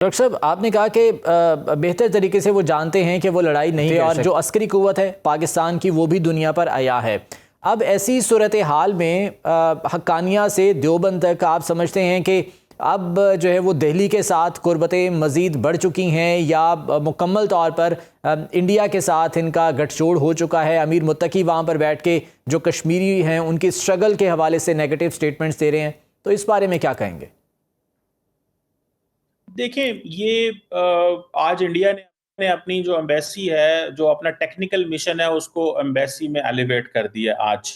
Doctor साहब, आपने कहा कि बेहतर तरीके से वो जानते हैं कि वो लड़ाई नहीं कर और जो अस्करी कुव्वत है पाकिस्तान की वो भी दुनिया पर आया है। अब ऐसी सूरत हाल में हक्कानिया से देवबंद तक आप समझते हैं कि अब जो है वो दिल्ली के साथ कुर्बतें मज़ीद बढ़ चुकी हैं या मुकम्मल तौर पर इंडिया के साथ इनका गठजोड़ हो चुका है? अमीर मुत्तकी वहाँ पर बैठ के जो कश्मीरी हैं उनकी स्ट्रगल के हवाले से नेगेटिव स्टेटमेंट्स दे रहे हैं, तो इस बारे में क्या कहेंगे? देखें, ये आज इंडिया ने अपनी जो एम्बेसी है, जो अपना टेक्निकल मिशन है, उसको एम्बेसी में एलिवेट कर दिया आज।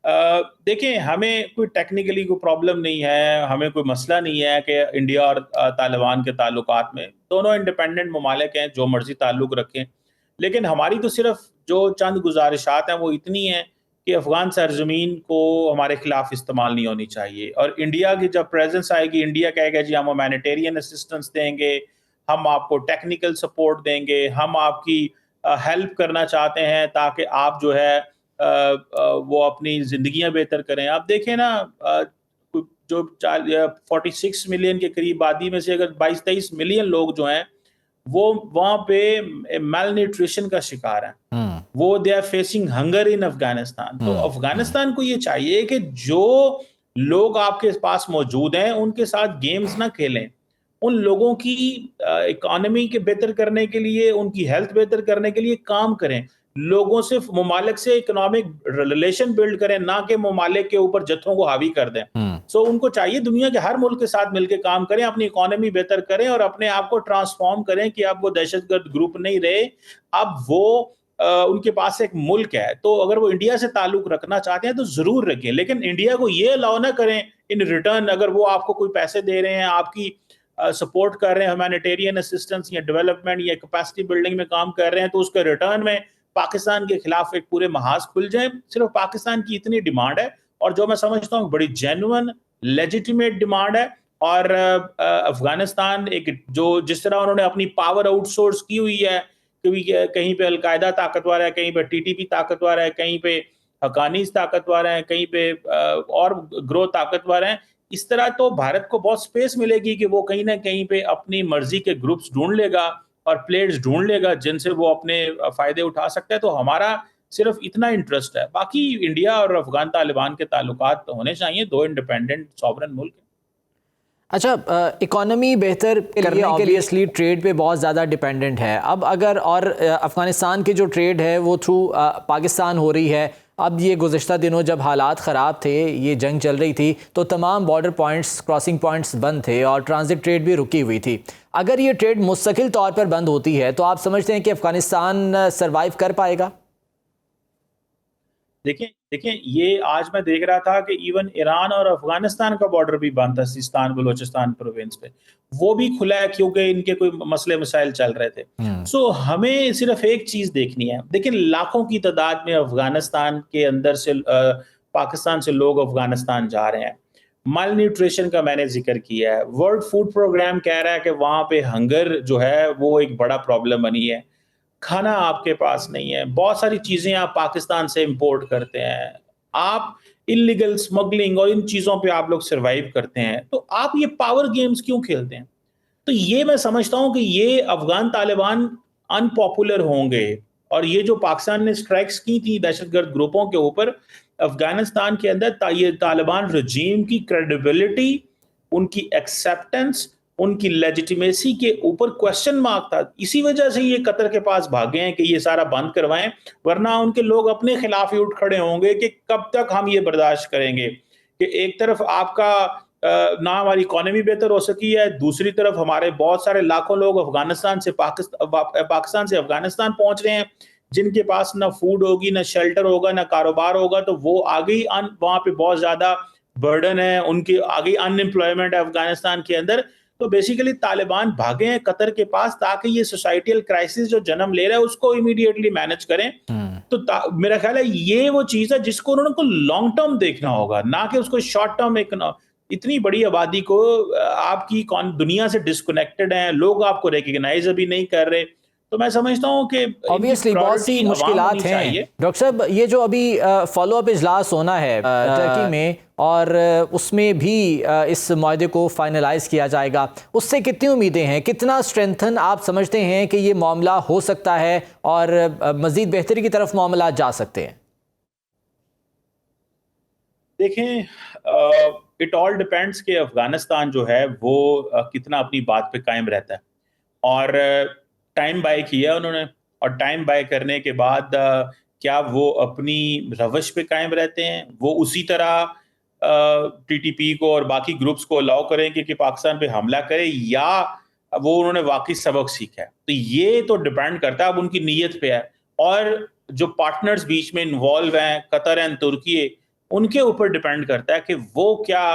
देखें, हमें कोई टेक्निकली कोई प्रॉब्लम नहीं है, हमें कोई मसला नहीं है कि इंडिया और तालिबान के ताल्लुकात में। दोनों इंडिपेंडेंट ममालिक हैं, जो मर्जी ताल्लुक रखें। लेकिन हमारी तो सिर्फ जो चंद गुजारिशात हैं वो इतनी हैं कि अफ़गान सरज़मीन को हमारे खिलाफ इस्तेमाल नहीं होनी चाहिए। और इंडिया की जब प्रेजेंस आएगी, इंडिया कहेगा जी हम ह्यूमैनिटेरियन असिस्टेंस देंगे, हम आपको टेक्निकल सपोर्ट देंगे, हम आपकी हेल्प करना चाहते हैं ताकि आप जो है वो अपनी ज़िंदगियाँ बेहतर करें। आप देखें ना, जो 46 मिलियन के करीब आबादी में से अगर 22-23 मिलियन लोग जो हैं वो वहाँ पे मेल न्यूट्रिशन का शिकार हैं। वो they are facing hunger in Afghanistan. तो अफगानिस्तान को ये चाहिए कि जो लोग आपके पास मौजूद हैं उनके साथ गेम्स ना खेलें। उन लोगों की इकोनॉमी के बेहतर करने के लिए, उनकी हेल्थ बेहतर करने के लिए काम करें। लोगों से, ममालिक से इकोनॉमिक रिलेशन बिल्ड करें, ना कि ममालिक के ऊपर जत्थों को हावी कर दें। सो उनको चाहिए दुनिया के हर मुल्क के साथ मिलकर काम करें, अपनी इकोनॉमी बेहतर करें और अपने आप को ट्रांसफॉर्म करें कि अब वो दहशतगर्द ग्रुप नहीं रहे, अब वो उनके पास एक मुल्क है। तो अगर वो इंडिया से ताल्लुक रखना चाहते हैं तो जरूर रखें, लेकिन इंडिया को ये अलाउ ना करें इन रिटर्न, अगर वो आपको कोई पैसे दे रहे हैं, आपकी सपोर्ट कर रहे हैं, ह्यूमैनिटेरियन असिस्टेंस या डेवलपमेंट या कैपेसिटी बिल्डिंग में काम कर रहे हैं, तो उसके रिटर्न में पाकिस्तान के खिलाफ एक पूरे महाज खुल जाए। सिर्फ पाकिस्तान की इतनी डिमांड है, और जो मैं समझता हूँ बड़ी जेन्युइन लेजिटिमेट डिमांड है। और अफगानिस्तान एक जो जिस तरह उन्होंने अपनी पावर आउटसोर्स की हुई है, क्योंकि कहीं पे अलकायदा ताकतवर है, कहीं पे टीटीपी ताकतवर है, कहीं पे हकानीज ताकतवर है, कहीं पे और ग्रोथ ताकतवर है। इस तरह तो भारत को बहुत स्पेस मिलेगी कि वो कहीं ना कहीं पे अपनी मर्जी के ग्रुप्स ढूंढ लेगा और प्लेयर्स ढूंढ लेगा जिनसे वो अपने फायदे उठा सकता है। तो हमारा सिर्फ इतना इंटरेस्ट है, बाकी इंडिया और अफगान तालिबान के ताल्लुकात तो होने चाहिए, दो इंडिपेंडेंट सॉवरेन मुल्क। अच्छा, इकोनॉमी बेहतर करने के लिए ऑब्वियसली ट्रेड पे बहुत ज़्यादा डिपेंडेंट है। अब अगर और अफ़गानिस्तान की जो ट्रेड है वो थ्रू पाकिस्तान हो रही है। अब ये गुज़िश्ता दिनों जब हालात ख़राब थे, ये जंग चल रही थी, तो तमाम बॉर्डर पॉइंट्स, क्रॉसिंग पॉइंट्स बंद थे और ट्रांजिट ट्रेड भी रुकी हुई थी। अगर ये ट्रेड मुस्तकिल तौर पर बंद होती है तो आप समझते हैं कि अफ़गानिस्तान सर्वाइव कर पाएगा? देखें देखें, ये आज मैं देख रहा था कि इवन ईरान और अफगानिस्तान का बॉर्डर भी बंद था, सिस्तान बलोचिस्तान प्रोविंस पे, वो भी खुला है क्योंकि इनके कोई मसले मसाइल चल रहे थे। सो हमें सिर्फ एक चीज देखनी है। देखिए, लाखों की तादाद में अफगानिस्तान के अंदर से पाकिस्तान से लोग अफगानिस्तान जा रहे हैं। माल न्यूट्रिशन का मैंने जिक्र किया है, वर्ल्ड फूड प्रोग्राम कह रहा है कि वहां पे हंगर जो है वो एक बड़ा प्रॉब्लम बनी है। खाना आपके पास नहीं है, बहुत सारी चीजें आप पाकिस्तान से इंपोर्ट करते हैं, आप इलीगल स्मगलिंग और इन चीजों पे आप लोग सरवाइव करते हैं, तो आप ये पावर गेम्स क्यों खेलते हैं? तो ये मैं समझता हूं कि ये अफगान तालिबान अनपॉपुलर होंगे। और ये जो पाकिस्तान ने स्ट्राइक्स की थी दहशतगर्द ग्रुपों के ऊपर, अफगानिस्तान के अंदर ये तालिबान रजीम की क्रेडिबिलिटी, उनकी एक्सेप्टेंस, उनकी लेजिटिमेसी के ऊपर क्वेश्चन मार्क था। इसी वजह से ये कतर के पास भागे हैं कि ये सारा बंद करवाएं, वरना उनके लोग अपने खिलाफ ही उठ खड़े होंगे कि कब तक हम ये बर्दाश्त करेंगे कि एक तरफ आपका ना हमारी इकोनॉमी बेहतर हो सकी है, दूसरी तरफ हमारे बहुत सारे लाखों लोग अफगानिस्तान से पाकिस्तान से अफगानिस्तान पहुंच रहे हैं, जिनके पास ना फूड होगी, ना शेल्टर होगा, ना कारोबार होगा। तो वो आगे ही वहां पे बहुत ज्यादा बर्डन है, उनकी आगे अनएम्प्लॉयमेंट है अफगानिस्तान के अंदर। तो बेसिकली तालिबान भागे हैं कतर के पास ताकि ये सोसाइटियल क्राइसिस जो जन्म ले रहा है उसको इमीडिएटली मैनेज करें। तो मेरा ख्याल है ये वो चीज है जिसको उन्होंने लॉन्ग टर्म देखना होगा, ना कि उसको शॉर्ट टर्म। इतनी बड़ी आबादी को आपकी दुनिया से डिस्कनेक्टेड है, लोग आपको रिकग्नाइज अभी नहीं कर रहे। तो मैं समझता हूँ कि ऑब्वियसली बहुत सी मुश्किलात हैं। डॉक्टर साहब, ये जो अभी फॉलो अप इजलास होना है टर्की में, और उसमें भी इस मुआहदे को फाइनलाइज किया जाएगा, उससे कितनी उम्मीदें हैं? कितना स्ट्रेंथन आप समझते हैं कि ये मामला हो सकता है और मज़ीद बेहतरी की तरफ मामला जा सकते हैं? देखें, इट ऑल डिपेंड्स कि अफगानिस्तान जो है वो कितना अपनी बात पे कायम रहता है। और टाइम बाय किया उन्होंने, और टाइम बाय करने के बाद क्या वो अपनी रवश पे कायम रहते हैं, वो उसी तरह टीटीपी को और बाकी ग्रुप्स को अलाउ करेंगे कि पाकिस्तान पे हमला करे, या वो उन्होंने वाकई सबक सीखा है? तो ये तो डिपेंड करता है अब उनकी नीयत पे है। और जो पार्टनर्स बीच में इन्वॉल्व हैं, कतर एंड तुर्की, उनके ऊपर डिपेंड करता है कि वो क्या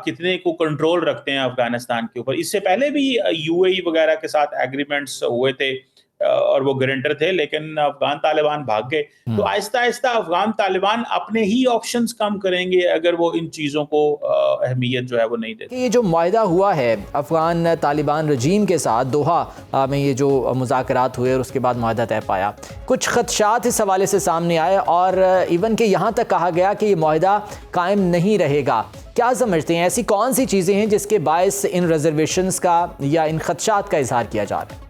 कितने को कंट्रोल रखते हैं अफगानिस्तान के ऊपर। इससे पहले भी यूएई वगैरह के साथ एग्रीमेंट्स हुए थे और वो गारंटर थे, लेकिन अफगान तालिबान भाग गए। तो आहिस्ता आहिस्ता अफगान तालिबान अपने ही ऑप्शंस कम करेंगे अगर वो इन चीज़ों को अहमियत जो है वो नहीं देते। ये जो मुआहदा हुआ है अफगान तालिबान रजीम के साथ दोहा में, ये जो मुज़ाकरात हुए और उसके बाद मुआहदा तय पाया, कुछ खदशात इस हवाले से सामने आए और इवन के यहाँ तक कहा गया कि ये मुआहदा कायम नहीं रहेगा। क्या समझते हैं, ऐसी कौन सी चीज़ें हैं जिसके बायस इन रिजर्वेशंस का या इन खदशात का इजहार किया जा रहा है?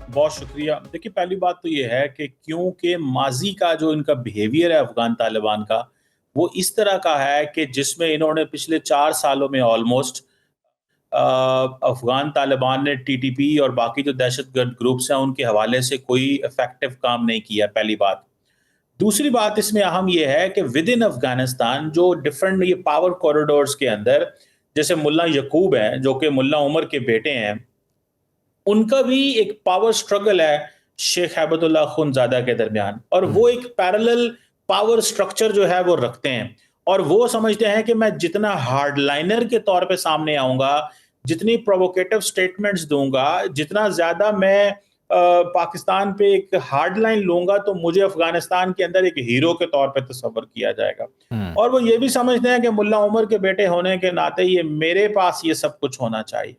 बहुत शुक्रिया। देखिए, पहली बात तो ये है कि क्योंकि माजी का जो इनका बिहेवियर है अफगान तालिबान का, वो इस तरह का है कि जिसमें इन्होंने पिछले 4 सालों में ऑलमोस्ट अफगान तालिबान ने टीटीपी और बाकी जो दहशतगर्द ग्रुप्स हैं उनके हवाले से कोई इफेक्टिव काम नहीं किया, पहली बात। दूसरी बात इसमें अहम ये है कि विद इन अफगानिस्तान जो डिफरेंट ये पावर कॉरिडोर्स के अंदर, जैसे मुल्ला यकूब हैं जो कि मुल्ला उमर के बेटे हैं, उनका भी एक पावर स्ट्रगल है शेख हैबतुल्लाह खुनजादा के दरमियान, और वो एक पैरेलल पावर स्ट्रक्चर जो है वो रखते हैं। और वो समझते हैं कि मैं जितना हार्डलाइनर के तौर पे सामने आऊंगा, जितनी प्रोवोकेटिव स्टेटमेंट्स दूंगा, जितना ज्यादा मैं पाकिस्तान पे एक हार्ड लाइन लूंगा, तो मुझे अफगानिस्तान के अंदर एक हीरो के तौर पे तस्वर किया जाएगा। और वो ये भी समझते हैं कि मुल्ला उमर के बेटे होने के नाते ये मेरे पास ये सब कुछ होना चाहिए।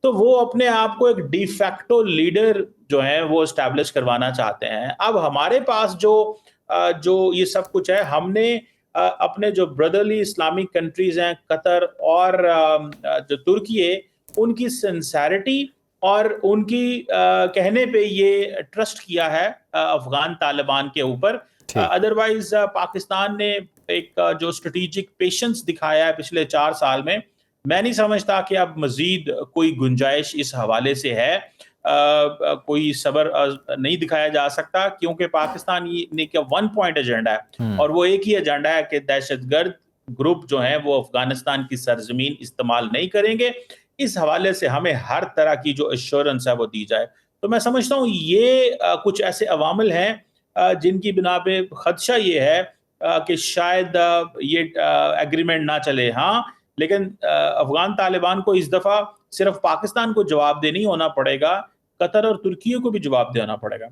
तो वो अपने आप को एक डिफैक्टो लीडर जो है वो एस्टैब्लिश करवाना चाहते हैं। अब हमारे पास जो ये सब कुछ है, हमने अपने जो ब्रदरली इस्लामिक कंट्रीज हैं, कतर और जो तुर्की है, उनकी सिंसेरिटी और उनकी कहने पे ये ट्रस्ट किया है अफगान तालिबान के ऊपर। अदरवाइज पाकिस्तान ने एक जो स्ट्रेटेजिक पेशेंस दिखाया है पिछले 4 साल में, मैं नहीं समझता कि अब मजीद कोई गुंजाइश इस हवाले से है। कोई सब्र नहीं दिखाया जा सकता, क्योंकि पाकिस्तान ने क्या 1 पॉइंट एजेंडा है, और वो एक ही एजेंडा है कि दहशतगर्द ग्रुप जो है वो अफगानिस्तान की सरजमीन इस्तेमाल नहीं करेंगे। इस हवाले से हमें हर तरह की जो एश्योरेंस है वो दी जाए। तो मैं समझता हूँ ये कुछ ऐसे अवामिल हैं जिनकी बिना पे खदशा ये है कि शायद ये एग्रीमेंट ना चले। हाँ, लेकिन अफगान तालिबान को इस दफा सिर्फ पाकिस्तान को जवाब नहीं होना पड़ेगा, कतर और तुर्की को भी जवाब देना पड़ेगा।